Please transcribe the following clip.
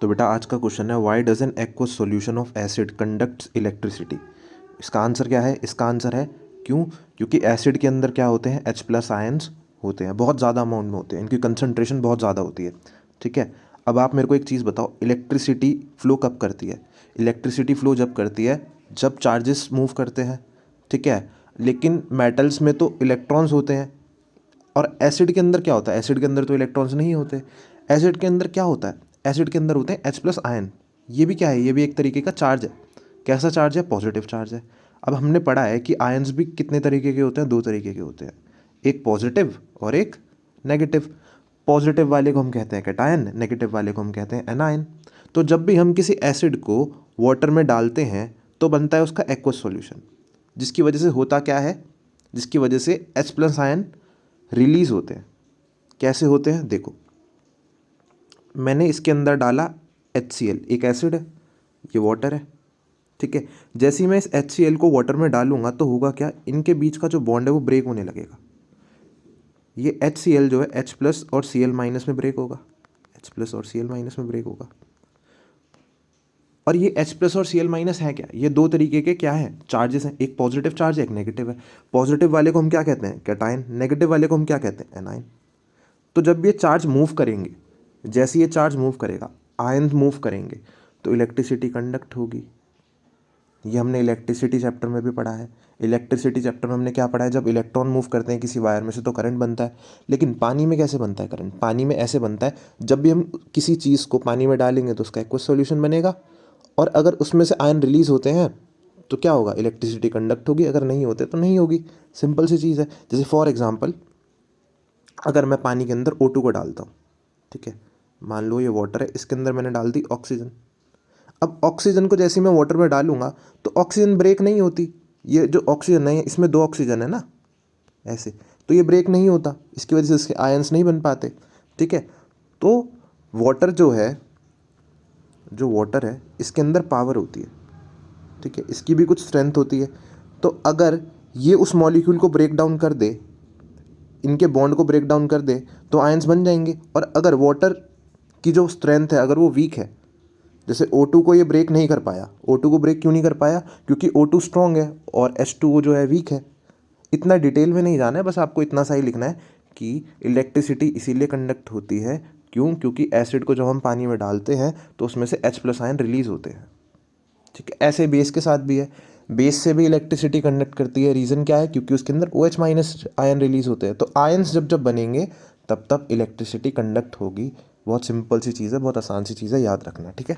तो बेटा आज का क्वेश्चन है why does an aqueous solution of acid conducts electricity. इसका आंसर क्या है? इसका आंसर है क्यों? क्योंकि एसिड के अंदर क्या होते हैं? H+ आयंस होते हैं, बहुत ज़्यादा अमाउंट में होते हैं, इनकी कंसनट्रेशन बहुत ज़्यादा होती है। ठीक है, अब आप मेरे को एक चीज़ बताओ, इलेक्ट्रिसिटी फ्लो कब करती है? इलेक्ट्रिसिटी फ्लो जब करती है जब चार्जेस मूव करते हैं। ठीक है, लेकिन मेटल्स में तो इलेक्ट्रॉन्स होते हैं और एसिड के अंदर क्या होता है? एसिड के अंदर तो इलेक्ट्रॉन्स नहीं होते। एसिड के अंदर क्या होता है? एसिड के अंदर होते हैं H+ आयन। ये भी क्या है? ये भी एक तरीके का चार्ज है। कैसा चार्ज है? पॉजिटिव चार्ज है। अब हमने पढ़ा है कि आयंस भी कितने तरीके के होते हैं? 2 तरीके के होते हैं, एक पॉजिटिव और एक नेगेटिव। पॉजिटिव वाले को हम कहते हैं कैटायन, नेगेटिव वाले को हम कहते हैं एनायन। तो जब भी हम किसी एसिड को वाटर में डालते हैं तो बनता है उसका एक्वस सॉल्यूशन, जिसकी वजह से होता क्या है? जिसकी वजह से H+ आयन रिलीज होते हैं। कैसे होते हैं? देखो, मैंने इसके अंदर डाला HCl, एक एसिड है, ये वाटर है। ठीक है, जैसे ही मैं इस HCl को वाटर में डालूंगा तो होगा क्या? इनके बीच का जो बॉन्ड है वो ब्रेक होने लगेगा। ये HCl जो है H+ और Cl- में ब्रेक होगा, H+ और Cl- में ब्रेक होगा। और ये H+ और Cl- है क्या? ये 2 तरीके के क्या हैं? चार्जेस हैं, एक पॉजिटिव चार्ज है, एक नेगेटिव है। पॉजिटिव वाले को हम क्या कहते हैं? कैटायन। नेगेटिव वाले को हम क्या कहते हैं? एनायन। तो जब ये चार्ज मूव करेंगे, जैसे ये चार्ज मूव करेगा, आयन मूव करेंगे, तो इलेक्ट्रिसिटी कंडक्ट होगी। ये हमने इलेक्ट्रिसिटी चैप्टर में भी पढ़ा है। इलेक्ट्रिसिटी चैप्टर में हमने क्या पढ़ा है? जब इलेक्ट्रॉन मूव करते हैं किसी वायर में से तो करंट बनता है। लेकिन पानी में कैसे बनता है करंट? पानी में ऐसे बनता है, जब भी हम किसी चीज़ को पानी में डालेंगे तो उसका एक्वस सॉल्यूशन बनेगा, और अगर उसमें से आयन रिलीज होते हैं तो क्या होगा? इलेक्ट्रिसिटी कंडक्ट होगी, अगर नहीं होते तो नहीं होगी। सिंपल सी चीज़ है। जैसे फॉर एग्जाम्पल, अगर मैं पानी के अंदर O2 को डालता हूँ, ठीक है, मान लो ये वाटर है, इसके अंदर मैंने डाल दी ऑक्सीजन। अब ऑक्सीजन को जैसे ही मैं वाटर में डालूंगा तो ऑक्सीजन ब्रेक नहीं होती। ये जो ऑक्सीजन है, इसमें 2 ऑक्सीजन है ना, ऐसे, तो ये ब्रेक नहीं होता, इसकी वजह से इसके आयंस नहीं बन पाते। ठीक है, तो वाटर जो वाटर है इसके अंदर पावर होती है। ठीक है, इसकी भी कुछ स्ट्रेंथ होती है। तो अगर ये उस मॉलिक्यूल को ब्रेक डाउन कर दे, इनके बॉन्ड को ब्रेक डाउन कर दे, तो आयंस बन जाएंगे। और अगर वाटर की जो स्ट्रेंथ है अगर वो वीक है, जैसे O2 को ये ब्रेक नहीं कर पाया, O2 को ब्रेक क्यों नहीं कर पाया? क्योंकि O2 स्ट्रॉन्ग है और H2O जो है वीक है। इतना डिटेल में नहीं जाना है, बस आपको इतना सा ही लिखना है कि इलेक्ट्रिसिटी इसीलिए कंडक्ट होती है। क्यों? क्योंकि एसिड को जब हम पानी में डालते हैं तो उसमें से H+ आयन रिलीज होते हैं। ठीक है, ऐसे बेस के साथ भी है, बेस से भी इलेक्ट्रिसिटी कंडक्ट करती है। रीज़न क्या है? क्योंकि उसके अंदर OH- आयन रिलीज होते हैं। तो आयन्स जब जब बनेंगे तब तब इलेक्ट्रिसिटी कंडक्ट होगी। बहुत सिंपल सी चीज़ है, बहुत आसान सी चीज़ है, याद रखना। ठीक है।